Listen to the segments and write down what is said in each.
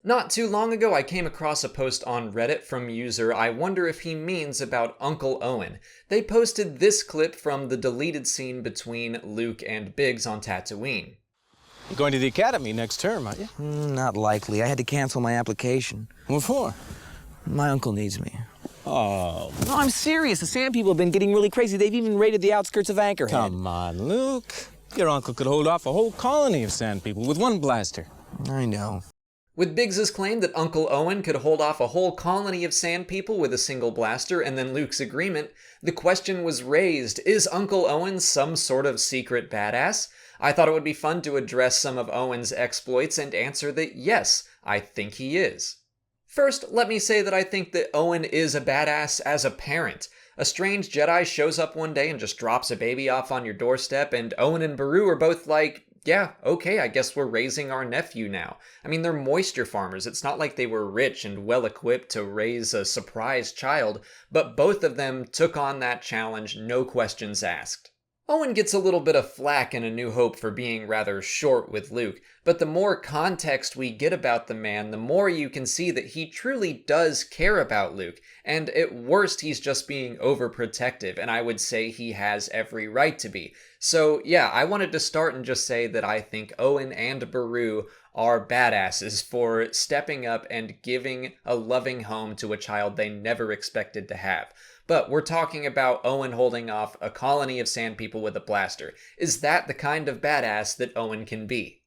Not too long ago, I came across a post on Reddit from user I wonder if he means about Uncle Owen. They posted this clip from the deleted scene between Luke and Biggs on Tatooine. You're going to the academy next term, aren't you? Not likely. I had to cancel my application. What for? My uncle needs me. Oh. No, I'm serious. The Sand People have been getting really crazy. They've even raided the outskirts of Anchorhead. Come on, Luke. Your uncle could hold off a whole colony of Sand People with one blaster. I know. With Biggs's claim that Uncle Owen could hold off a whole colony of Sand People with a single blaster and then Luke's agreement, the question was raised, is Uncle Owen some sort of secret badass? I thought it would be fun to address some of Owen's exploits and answer that yes, I think he is. First, let me say that I think that Owen is a badass as a parent. A strange Jedi shows up one day and just drops a baby off on your doorstep, and Owen and Beru are both like, yeah, okay, I guess we're raising our nephew now. I mean, they're moisture farmers. It's not like they were rich and well-equipped to raise a surprise child, but both of them took on that challenge, no questions asked. Owen gets a little bit of flack in A New Hope for being rather short with Luke, but the more context we get about the man, the more you can see that he truly does care about Luke, and at worst he's just being overprotective, and I would say he has every right to be. So yeah, I wanted to start and just say that I think Owen and Beru are badasses for stepping up and giving a loving home to a child they never expected to have. But we're talking about Owen holding off a colony of Sand People with a blaster. Is that the kind of badass that Owen can be?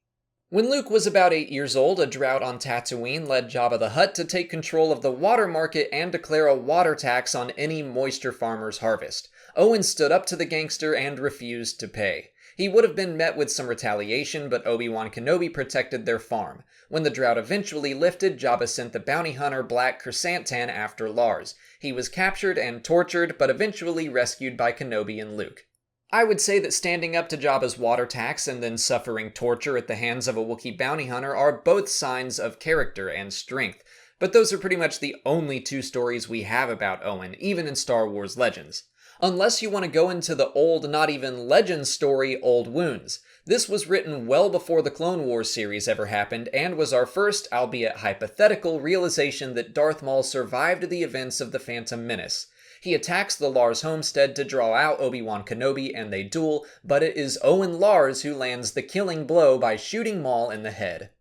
When Luke was about 8 years old, a drought on Tatooine led Jabba the Hutt to take control of the water market and declare a water tax on any moisture farmer's harvest. Owen stood up to the gangster and refused to pay. He would have been met with some retaliation, but Obi-Wan Kenobi protected their farm. When the drought eventually lifted, Jabba sent the bounty hunter Black Krrsantan after Lars. He was captured and tortured, but eventually rescued by Kenobi and Luke. I would say that standing up to Jabba's water tax and then suffering torture at the hands of a Wookiee bounty hunter are both signs of character and strength, but those are pretty much the only two stories we have about Owen, even in Star Wars Legends. Unless you want to go into the old, not even Legends story, Old Wounds. This was written well before the Clone Wars series ever happened, and was our first, albeit hypothetical, realization that Darth Maul survived the events of the Phantom Menace. He attacks the Lars homestead to draw out Obi-Wan Kenobi and they duel, but it is Owen Lars who lands the killing blow by shooting Maul in the head.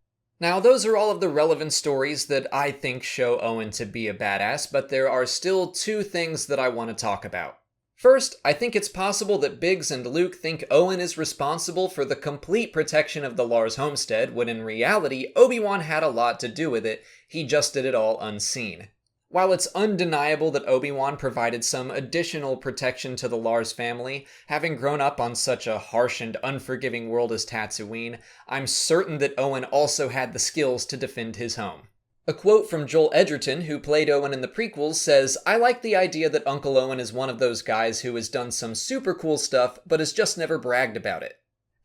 Now, those are all of the relevant stories that I think show Owen to be a badass, but there are still two things that I want to talk about. First, I think it's possible that Biggs and Luke think Owen is responsible for the complete protection of the Lars homestead, when in reality, Obi-Wan had a lot to do with it, he just did it all unseen. While it's undeniable that Obi-Wan provided some additional protection to the Lars family, having grown up on such a harsh and unforgiving world as Tatooine, I'm certain that Owen also had the skills to defend his home. A quote from Joel Edgerton, who played Owen in the prequels, says, "I like the idea that Uncle Owen is one of those guys who has done some super cool stuff, but has just never bragged about it."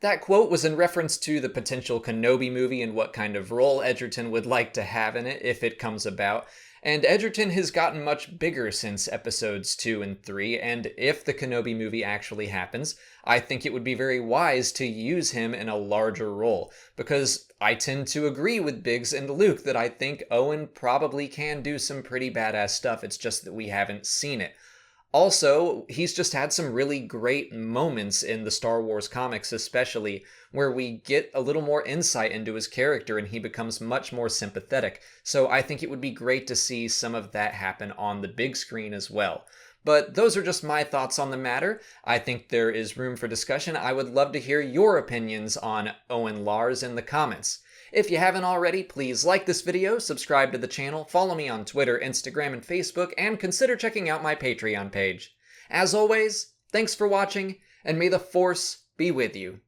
That quote was in reference to the potential Kenobi movie and what kind of role Edgerton would like to have in it if it comes about. And Edgerton has gotten much bigger since episodes 2 and 3, and if the Kenobi movie actually happens, I think it would be very wise to use him in a larger role, because I tend to agree with Biggs and Luke that I think Owen probably can do some pretty badass stuff, it's just that we haven't seen it. Also, he's just had some really great moments in the Star Wars comics especially, where we get a little more insight into his character and he becomes much more sympathetic. So I think it would be great to see some of that happen on the big screen as well. But those are just my thoughts on the matter. I think there is room for discussion. I would love to hear your opinions on Owen Lars in the comments. If you haven't already, please like this video, subscribe to the channel, follow me on Twitter, Instagram, and Facebook, and consider checking out my Patreon page. As always, thanks for watching, and may the Force be with you.